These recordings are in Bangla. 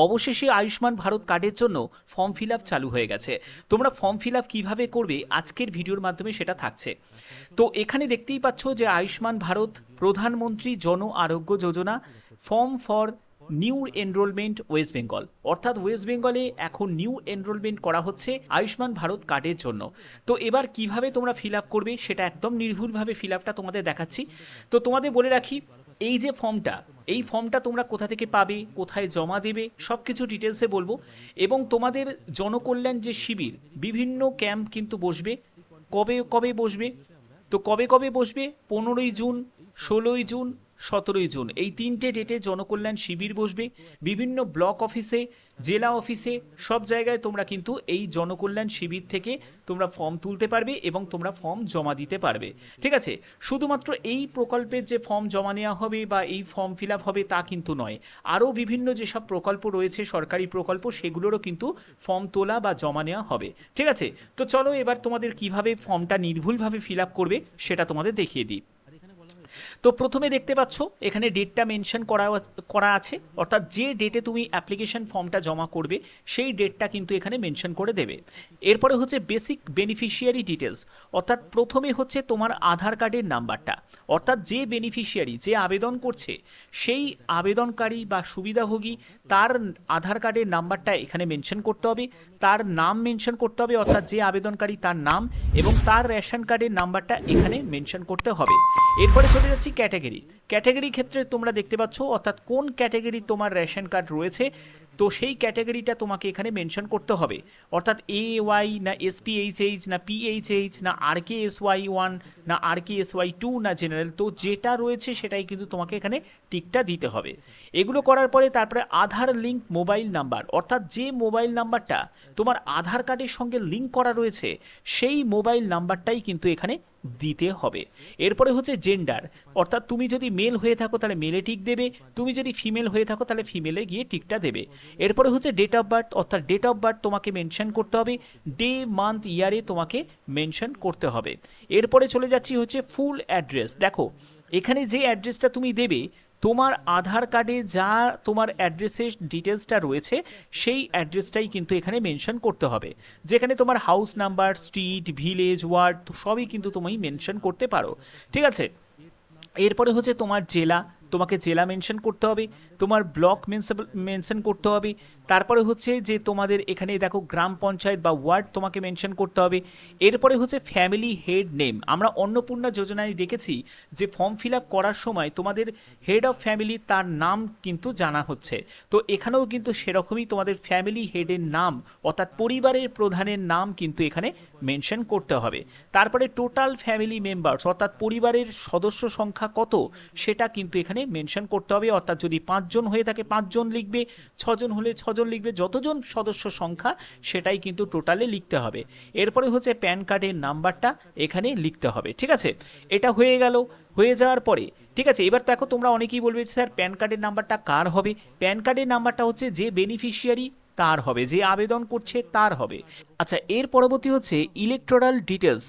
অবশেষে আয়ুষ্মান ভারত কার্ডের জন্য ফর্ম ফিল আপ চালু হয়ে গেছে। তোমরা ফর্ম ফিল আপ কীভাবে করবে আজকের ভিডিওর মাধ্যমে সেটা থাকছে। তো এখানে দেখতেই পাচ্ছ যে Ayushman Bharat Pradhanmantri Jan Arogya Yojana form for new enrolment West Bengal, অর্থাৎ ওয়েস্ট বেঙ্গলে এখন নিউ এনরোলমেন্ট করা হচ্ছে আয়ুষ্মান ভারত কার্ডের জন্য। তো এবার কিভাবে তোমরা ফিল আপ করবে সেটা একদম নির্ভুলভাবে ফিল আপটা তোমাদের দেখাচ্ছি। তো তোমাদের বলে রাখি, এই যে ফর্মটা, এই ফর্মটা তোমরা কোথা থেকে পাবে, কোথায় জমা দেবে, সব কিছু ডিটেলসে বলবো। এবং তোমাদের জনকল্যাণ যে শিবির, বিভিন্ন ক্যাম্প কিন্তু বসবে। কবে কবে বসবে? তো কবে কবে বসবে? 15ই জুন, 16ই জুন, 17ই জুন, এই 3টে ডেটে জনকল্যাণ শিবির বসবে। বিভিন্ন ব্লক অফিসে, জেলা অফিসে, সব জায়গায় তোমরা কিন্তু এই জনকল্যাণ শিবির থেকে তোমরা ফর্ম তুলতে পারবে এবং তোমরা ফর্ম জমা দিতে পারবে। ঠিক আছে, শুধুমাত্র এই প্রকল্পের যে ফর্ম জমা নেওয়া হবে বা এই ফর্ম ফিল আপ হবে তা কিন্তু নয়, আরও বিভিন্ন যেসব প্রকল্প রয়েছে, সরকারি প্রকল্প, সেগুলোরও কিন্তু ফর্ম তোলা বা জমা নেওয়া হবে। ঠিক আছে, তো চলো এবার তোমাদের কিভাবে ফর্মটা নির্ভুলভাবে ফিল আপ করবে সেটা তোমাদের দেখিয়ে দিই। তো প্রথমে দেখতে পাচ্ছ এখানে ডেটটা মেনশন করা আছে, অর্থাৎ যে ডেটে তুমি অ্যাপ্লিকেশন ফর্মটা জমা করবে সেই ডেটটা কিন্তু এখানে মেনশন করে দেবে। এরপরে হচ্ছে বেসিক বেনিফিশিয়ারি ডিটেলস, অর্থাৎ প্রথমে হচ্ছে তোমার আধার কার্ডের নাম্বারটা, অর্থাৎ যে বেনিফিশিয়ারি, যে আবেদন করছে সেই আবেদনকারী বা সুবিধাভোগী, তার আধার কার্ডের নাম্বারটা এখানে মেনশন করতে হবে, তার নাম মেনশন করতে হবে, অর্থাৎ যে আবেদনকারী তার নাম, এবং তার রেশন কার্ডের নাম্বারটা এখানে মেনশন করতে হবে। এরপরে চলে যাচ্ছি ক্যাটাগরি। ক্যাটাগরি ক্ষেত্রে তোমরা দেখতে পাচ্ছ, অর্থাৎ কোন ক্যাটাগরি তোমার রেশন কার্ড রয়েছে, তো সেই ক্যাটাগরিটা তোমাকে এখানে মেনশন করতে হবে, অর্থাৎ AY না SPHH না PHH না RKSY1 না RKSY2 না জেনারেল, তো যেটা রয়েছে সেটাই কিন্তু তোমাকে এখানে টিকটা দিতে হবে। এগুলো করার পরে তারপরে আধার লিঙ্ক মোবাইল নাম্বার, অর্থাৎ যে মোবাইল নাম্বারটা তোমার আধার কার্ডের সঙ্গে লিঙ্ক করা রয়েছে সেই মোবাইল নাম্বারটাই কিন্তু এখানে দিতে হবে। এরপরে হচ্ছে জেন্ডার, অর্থাৎ তুমি যদি মেল হয়ে থাকো তাহলে মেলে টিক দেবে, তুমি যদি ফিমেল হয়ে থাকো তাহলে ফিমেলে গিয়ে টিকটা দেবে। এরপরে হচ্ছে ডেট অফ বার্থ, অর্থাৎ ডেট অফ বার্থ তোমাকে মেনশন করতে হবে, ডে মান্থ ইয়ারে তোমাকে মেনশন করতে হবে। এরপরে চলে যাচ্ছি হচ্ছে ফুল অ্যাড্রেস। দেখো এখানে যে অ্যাড্রেসটা তুমি দেবে, তোমার আধার কার্ডে যা তোমার অ্যাড্রেসের ডিটেলসটা রয়েছে সেই অ্যাড্রেসটাই কিন্তু এখানে মেনশন করতে হবে, যেখানে তোমার house number, street, village, ward সবই কিন্তু তুমি মেনশন করতে পারো। ঠিক আছে, এরপরে হচ্ছে তোমার জেলা, তোমাকে জেলা মেনশন করতে হবে, তোমার ব্লক মেনশন করতে হবে। তারপরে হচ্ছে যে তোমাদের এখানে দেখো গ্রাম পঞ্চায়েত বা ওয়ার্ড তোমাকে মেনশন করতে হবে। এরপরে হচ্ছে ফ্যামিলি হেড নেম। আমরা অন্নপূর্ণা যোজনায় দেখেছি যে ফর্ম ফিল আপ করার সময় তোমাদের হেড অফ ফ্যামিলি, তার নাম কিন্তু জানা হচ্ছে, তো এখানেও কিন্তু সেরকমই তোমাদের ফ্যামিলি হেডের নাম, অর্থাৎ পরিবারের প্রধানের নাম কিন্তু এখানে মেনশন করতে হবে। তারপরে টোটাল ফ্যামিলি মেম্বার্স, অর্থাৎ পরিবারের সদস্য সংখ্যা কত সেটা কিন্তু এখানে মেনশন করতে হবে, অর্থাৎ যদি 5 জন হয়ে থাকে 5 জন লিখবে, 6 জন হলে 6 জন লিখবে, যতজন সদস্য সংখ্যা সেটাই কিন্তু টোটালে লিখতে হবে। এরপরে হচ্ছে প্যান কার্ডের নাম্বারটা এখানে লিখতে হবে। ঠিক আছে, এটা হয়ে গেল। হয়ে যাওয়ার পরে ঠিক আছে, এবার দেখো তোমরা অনেকেই বলবে স্যার প্যান কার্ডের নাম্বারটা কার হবে? প্যান কার্ডের নাম্বারটা হচ্ছে যে বেনিফিশিয়ারি তার হবে, যে আবেদন করছে তার হবে। আচ্ছা, এর পরবর্তী হচ্ছে ইলেকটোরাল ডিটেলস।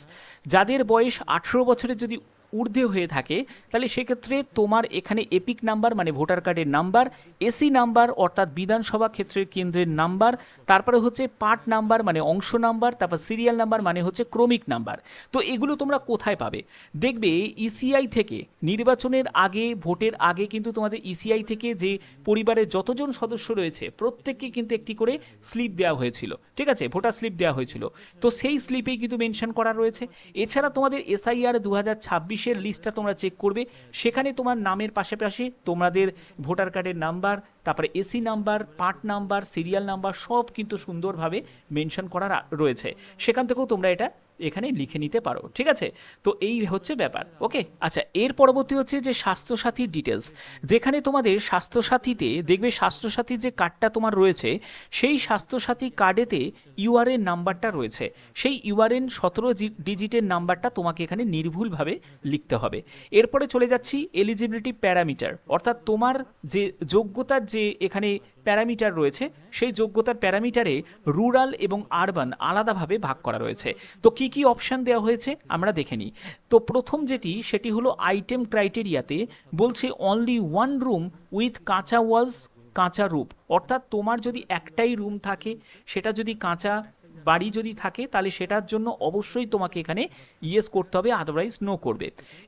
যাদের বয়স 18 বছরের যদি ঊর্ধ্বে হয়ে থাকে তাহলে সেক্ষেত্রে তোমার এখানে এপিক নাম্বার মানে ভোটার কার্ডের নাম্বার, এসি নাম্বার অর্থাৎ বিধানসভা ক্ষেত্রের কেন্দ্রের নাম্বার, তারপরে হচ্ছে পার্ট নাম্বার মানে অংশ নাম্বার, তারপর সিরিয়াল নাম্বার মানে হচ্ছে ক্রমিক নাম্বার। তো এগুলো তোমরা কোথায় পাবে? দেখবে ইসিআই থেকে নির্বাচনের আগে, ভোটের আগে কিন্তু তোমাদের ইসিআই থেকে যে পরিবারের যতজন সদস্য রয়েছে প্রত্যেককে কিন্তু একটি করে স্লিপ দেওয়া হয়েছিল। ঠিক আছে, ভোটার স্লিপ দেওয়া হয়েছিল, তো সেই স্লিপেই কিন্তু মেনশন করা রয়েছে। এছাড়া তোমাদের SIR 2026 লিস্টটা তোমরা চেক করবে, সেখানে তোমার নামের পাশাপাশি তোমাদের ভোটার কার্ডের নাম্বার, তারপরে AC number, part number, serial number সব কিন্তু সুন্দরভাবে মেনশন করা রয়েছে, সেখান থেকেও তোমরা এটা এখানে লিখে নিতে পারো। ঠিক আছে, তো এই হচ্ছে ব্যাপার। ওকে, আচ্ছা, এর পরবর্তী হচ্ছে যে স্বাস্থ্যসাথীর ডিটেলস, যেখানে তোমাদের স্বাস্থ্যসাথীতে দেখবে স্বাস্থ্যসাথীর যে কার্ডটা তোমার রয়েছে সেই স্বাস্থ্যসাথী কার্ডেতে ইউআরএন নাম্বারটা রয়েছে, সেই ইউআরএন 17 ডিজিটের নাম্বারটা তোমাকে এখানে নির্ভুলভাবে লিখতে হবে। এরপরে চলে যাচ্ছি এলিজিবিলিটি প্যারামিটার, অর্থাৎ তোমার যে যোগ্যতার যে এখানে প্যারামিটার রয়েছে সেই যোগ্যতার প্যারামিটারে রুরাল এবং আরবান আলাদাভাবে ভাগ করা রয়েছে। তো কি কি অপশন দেওয়া হয়েছে আমরা দেখে নিই। তো প্রথম সেটি হলো আইটেম ক্রাইটেরিয়াতে বলছে অনলি ওয়ান রুম উইথ কাঁচা ওয়ালস কাঁচা রূপ, অর্থাৎ তোমার যদি একটাই রুম থাকে, সেটা যদি কাঁচা বাড়ি যদি থাকে, তাহলে সেটার জন্য অবশ্যই তোমাকে এখানে ইয়েস করতে হবে, আদারওয়াইজ নো করবে।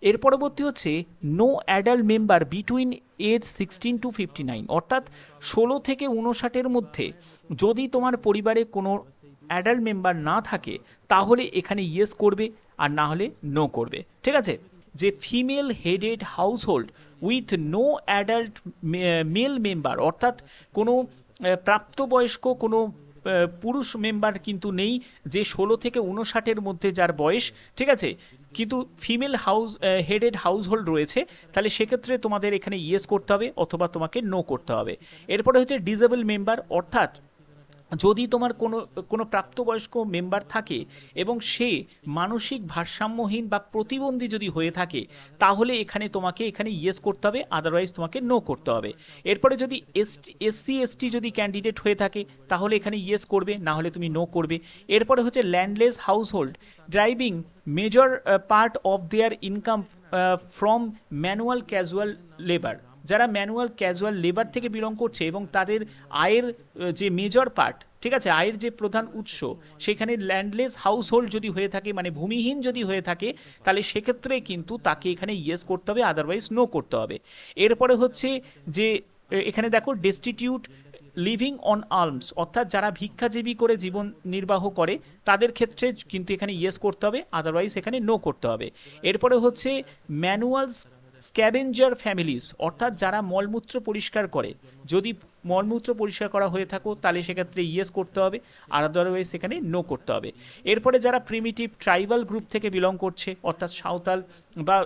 এর পরবর্তী হচ্ছে no adult member between age 16 to 59, অর্থাৎ 16 থেকে 59-এর মধ্যে যদি তোমার পরিবারে কোনো অ্যাডাল্ট মেম্বার না থাকে তাহলে এখানে ইয়েস করবে, আর না হলে নো করবে। ঠিক আছে, যে female headed household with no adult male member, অর্থাৎ কোনো প্রাপ্তবয়স্ক কোনো পুরুষ মেম্বার কিন্তু নেই, যে 16 থেকে 59-এর মধ্যে যার বয়স, ঠিক আছে, কিন্তু ফিমেল হেডেড হাউসহোল্ড রয়েছে, তাহলে সেক্ষেত্রে তোমাদের এখানে ইয়েস করতে হবে অথবা তোমাকে নো করতে হবে। এরপরে হচ্ছে ডিসেবল মেম্বার, অর্থাৎ যদি তোমার কোনো প্রাপ্তবয়স্ক মেম্বার থাকে এবং সে মানসিক ভারসাম্যহীন বা প্রতিবন্ধী যদি হয়ে থাকে, তাহলে তোমাকে এখানে ইয়েস করতে হবে, আদারওয়াইজ তোমাকে নো করতে হবে। এরপরে যদি এসসি এসটি যদি ক্যান্ডিডেট হয়ে থাকে তাহলে এখানে ইয়েস করবে, না হলে তুমি নো করবে। এরপরে হচ্ছে landless household driving major part of their income from manual casual labour, যারা ম্যানুয়াল ক্যাজুয়াল লেবার থেকে বিলং করছে এবং তাদের আয়ের যে মেজর পার্ট, ঠিক আছে, আয়ের যে প্রধান উৎস সেখানে ল্যান্ডলেস হাউসহোল্ড যদি হয়ে থাকে, মানে ভূমিহীন যদি হয়ে থাকে, তাহলে সেক্ষেত্রে কিন্তু তাকে এখানে ইয়েস করতে হবে, আদারওয়াইজ নো করতে হবে। এরপরে হচ্ছে যে এখানে দেখো ডেস্টিটিউট লিভিং অন আর্মস, অর্থাৎ যারা ভিক্ষাজীবী করে জীবন নির্বাহ করে তাদের ক্ষেত্রে কিন্তু এখানে ইয়েস করতে হবে, আদারওয়াইজ এখানে নো করতে হবে। এরপরে হচ্ছে ম্যানুয়ালস স্ক্যাভেঞ্জার ফ্যামিলিজ, অর্থাৎ যারা মলমূত্র পরিষ্কার করে, যদি মলমূত্র পরিষ্কার করা হয়ে থাকো তাহলে সেক্ষেত্রে ইয়েস করতে হবে, আর আদারওয়াইজ সেখানে নো করতে হবে। এরপরে যারা প্রিমিটিভ ট্রাইবাল গ্রুপ থেকে বিলং করছে, অর্থাৎ সাঁওতাল বা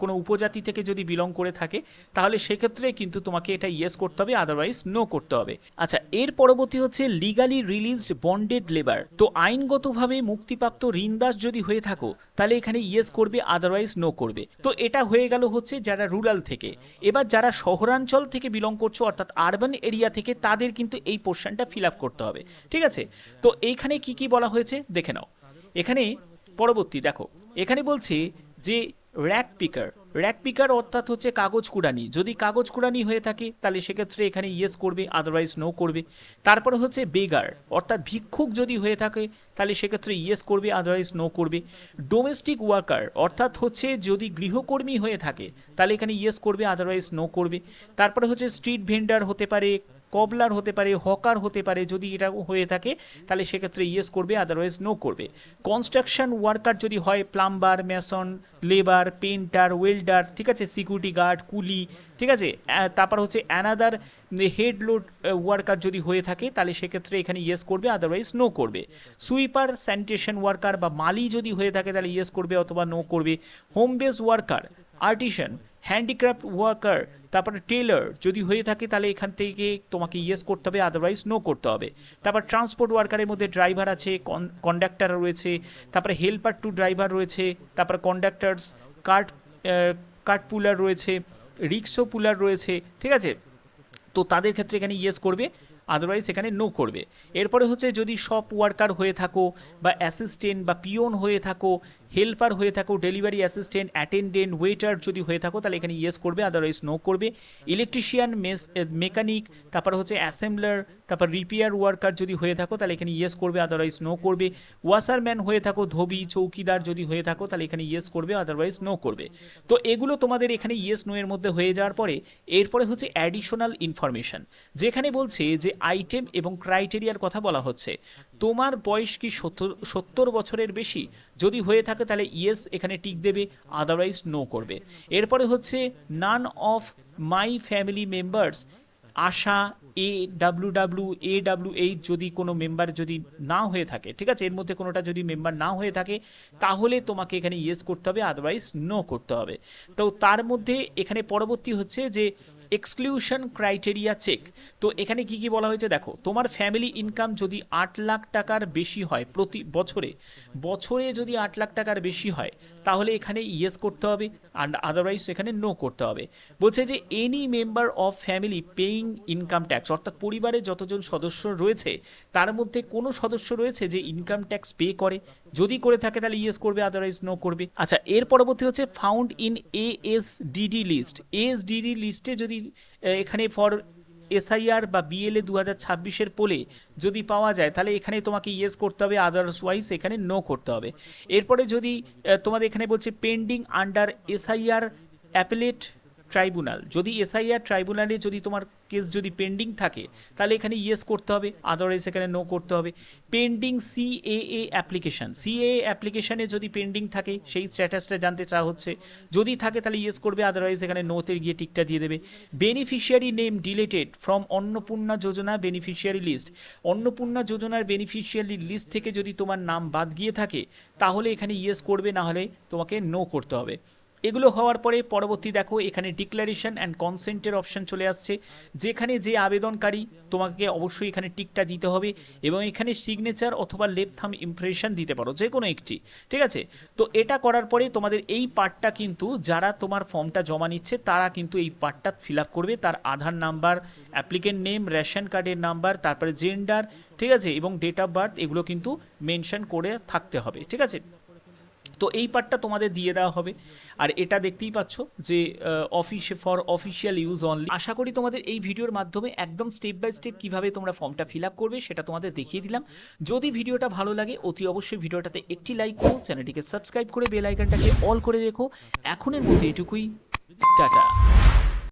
কোনো উপজাতি থেকে যদি বিলং করে থাকে, তাহলে সেক্ষেত্রে কিন্তু তোমাকে এটা ইয়েস করতে হবে, আদারওয়াইজ নো করতে হবে। আচ্ছা, এর পরবর্তী হচ্ছে লিগালি রিলিজড বন্ডেড লেবার, তো আইনগতভাবে মুক্তিপ্রাপ্ত ঋণদাস যদি হয়ে থাকো তাহলে এখানে ইয়েস করবে, আদারওয়াইজ নো করবে। তো এটা হয়ে গেল হচ্ছে যারা রুরাল থেকে। এবার যারা শহরাঞ্চল থেকে বিলং করছো, অর্থাৎ আরবান এরিয়া থেকে, তাদের কিন্তু এই পোর্শনটা ফিল আপ করতে হবে। ঠিক আছে, তো এইখানে কি কি বলা হয়েছে দেখে নাও। এখানে পরবর্তী দেখো, এখানে বলছে যে র্যাক পিকার অর্থাৎ হচ্ছে কাগজ কুড়ানি, যদি কাগজ কুড়ানি হয়ে থাকে তাহলে সেক্ষেত্রে এখানে ইয়েস করবে, আদারওয়াইজ নো করবে। তারপরে হচ্ছে বেগার, অর্থাৎ ভিক্ষুক যদি হয়ে থাকে তাহলে সেক্ষেত্রে ইয়েস করবে, আদারওয়াইজ নো করবে। ডোমেস্টিক ওয়ার্কার, অর্থাৎ হচ্ছে যদি গৃহকর্মী হয়ে থাকে তাহলে এখানে ইয়েস করবে, আদারওয়াইজ নো করবে। তারপরে হচ্ছে স্ট্রিট ভেন্ডার হতে পারে, কবলার হতে পারে, হকার হতে পারে, যদি এটা হয়ে থাকে তাহলে সেক্ষেত্রে ইয়েস করবে, আদারওয়াইজ নো করবে। কনস্ট্রাকশন ওয়ার্কার যদি হয়, plumber, Mason, labour, painter, welder, ঠিক আছে, সিকিউরিটি গার্ড, কুলি, ঠিক আছে। তারপর হচ্ছে অ্যানাদার হেড লোড ওয়ার্কার যদি হয়ে থাকে তাহলে সেক্ষেত্রে এখানে ইয়েস করবে, আদারওয়াইজ নো করবে। সুইপার, স্যানিটেশন ওয়ার্কার বা মালি যদি হয়ে থাকে তাহলে ইয়েস করবে অথবা নো করবে। Home base worker, artisan, handicraft worker, তারপরে টেলার যদি হয়ে থাকে তাহলে এখান থেকে তোমাকে ইয়েস করতে হবে, আদারওয়াইজ নো করতে হবে। তারপর ট্রান্সপোর্ট ওয়ার্কারের মধ্যে ড্রাইভার আছে, কন্ডাক্টর রয়েছে, তারপরে হেল্পার টু ড্রাইভার রয়েছে, তারপর কন্ডাক্টার্স, কার্ট পুলার রয়েছে, রিক্সো পুলার রয়েছে, ঠিক আছে। তো তাদের ক্ষেত্রে এখানে ইয়েস করবে, আদারওয়াইজ এখানে নো করবে। এরপরে হচ্ছে যদি শপ ওয়ার্কার হয়ে থাকো বা অ্যাসিস্ট্যান্ট বা পিওন হয়ে থাকো, হেল্পার হয়ে থাকো, ডেলিভারি অ্যাসিস্ট্যান্ট, অ্যাটেন্ডেন্ট, ওয়েটার যদি হয়ে থাকো তাহলে এখানে ইয়েস করবে, আদারওয়াইজ নো করবে। ইলেকট্রিশিয়ান, মেকানিক, তারপর হচ্ছে অ্যাসেম্বলার, তারপর রিপেয়ার ওয়ার্কার যদি হয়ে থাকো তাহলে এখানে ইয়েস করবে, আদারওয়াইজ নো করবে। ওয়াশারম্যান হয়ে থাকো, ধোবি, চৌকিদার যদি হয়ে থাকো তাহলে এখানে ইয়েস করবে, আদারওয়াইজ নো করবে। তো এগুলো তোমাদের এখানে ইয়েস নো এর মধ্যে হয়ে যাওয়ার পরে এরপরে হচ্ছে অ্যাডিশনাল ইনফরমেশন, যেখানে বলছে যে আইটেম এবং ক্রাইটেরিয়ার কথা বলা হচ্ছে। তোমার বয়স কি 70 বছরের বেশি, যদি হয়ে থাকে তাহলে ইয়েস এখানে টিক দেবে, আদারওয়াইজ নো করবে। এরপরে হচ্ছে none of my family members Asha, AWW যদি কোনো মেম্বার যদি না হয়ে থাকে, ঠিক আছে, এর মধ্যে কোনোটা যদি মেম্বার না হয়ে থাকে তাহলে তোমাকে এখানে ইয়েস করতে হবে, আদারওয়াইজ নো করতে হবে। তো তার মধ্যে এখানে পরবর্তী হচ্ছে যে এক্সক্লুশন ক্রাইটেরিয়া চেক। তো এখানে কি কি বলা হয়েছে দেখো, তোমার ফ্যামিলি ইনকাম যদি 8 লাখ টাকার বেশি হয় প্রতি বছরে যদি 8 লাখ টাকার বেশি হয় তাহলে এখানে ইয়েস করতে হবে, আর আদারওয়াইজ এখানে নো করতে হবে। বলছে যে any member of family paying income tax, অর্থাৎ পরিবারে যতজন সদস্য রয়েছে তার মধ্যে কোনো সদস্য রয়েছে যে ইনকাম ট্যাক্স পে করে, যদি করে থাকে তাহলে ইয়েস করবে, আদারওয়াইজ নো করবে। আচ্ছা, এর পরবর্তী হচ্ছে found in ASDD list. ASDD লিস্টে যদি এখানে ফর এসআইআর বা বিএলএ 2026-এর পোলে যদি পাওয়া যায় তাহলে এখানে তোমাকে ইয়েস করতে হবে, আদারওয়াইজ এখানে নো করতে হবে। এরপরে যদি তোমাদের এখানে বলছে pending under SIR appellate tribunal, যদি এসআইআর ট্রাইব্যুনালে যদি তোমার কেস যদি পেন্ডিং থাকে তাহলে এখানে ইয়েস করতে হবে, আদারওয়াইজ এখানে নো করতে হবে। পেন্ডিং সিএএ অ্যাপ্লিকেশন, সিএএ অ্যাপ্লিকেশনে যদি পেন্ডিং থাকে সেই স্ট্যাটাসটা জানতে চাওয়া হচ্ছে, যদি থাকে তাহলে ইয়েস করবে, আদারওয়াইজ এখানে নোতে গিয়ে টিকটা দিয়ে দেবে। Beneficiary name deleted from Annapurna Yojana beneficiary list, Annapurna যোজনার বেনিফিশিয়ারি লিস্ট থেকে যদি তোমার নাম বাদ গিয়ে থাকে তাহলে এখানে ইয়েস করবে, না হলে তোমাকে নো করতে হবে। এগুলো হওয়ার পরে পরবর্তী দেখো এখানে ডিক্লারেশন অ্যান্ড কনসেন্টের অপশন চলে আসছে, যেখানে যে আবেদনকারী তোমাকে অবশ্যই এখানে টিকটা দিতে হবে এবং এখানে সিগনেচার অথবা লেফট থাম্ব ইমপ্রেশন দিতে পারো, যে কোনো একটি, ঠিক আছে। তো এটা করার পরে তোমাদের এই পার্টটা কিন্তু যারা তোমার ফর্মটা জমা নিচ্ছে তারা কিন্তু এই পার্টটা ফিল আপ করবে, তার আধার নাম্বার, অ্যাপ্লিকেন্ট নেম, রেশন কার্ডের নাম্বার, তারপরে জেন্ডার, ঠিক আছে, এবং ডেট অফ বার্থ, এগুলো কিন্তু মেনশন করে থাকতে হবে, ঠিক আছে। তো এই পার্টটা তোমাদের দিয়ে দেওয়া হবে। আর এটা দেখতেই পাচ্ছ যে ফর অফিসিয়াল ইউজ অনলি। আশা করি তোমাদের এই ভিডিওর মাধ্যমে একদম স্টেপ বাই স্টেপ কীভাবে তোমরা ফর্মটা ফিল আপ করবে সেটা তোমাদের দেখিয়ে দিলাম। যদি ভিডিওটা ভালো লাগে অতি অবশ্যই ভিডিওটাতে একটি লাইক করো, চ্যানেলটিকে সাবস্ক্রাইব করে বেল আইকনটাকে অল করে রেখো। এখনের মতো এটুকুই, টাটা।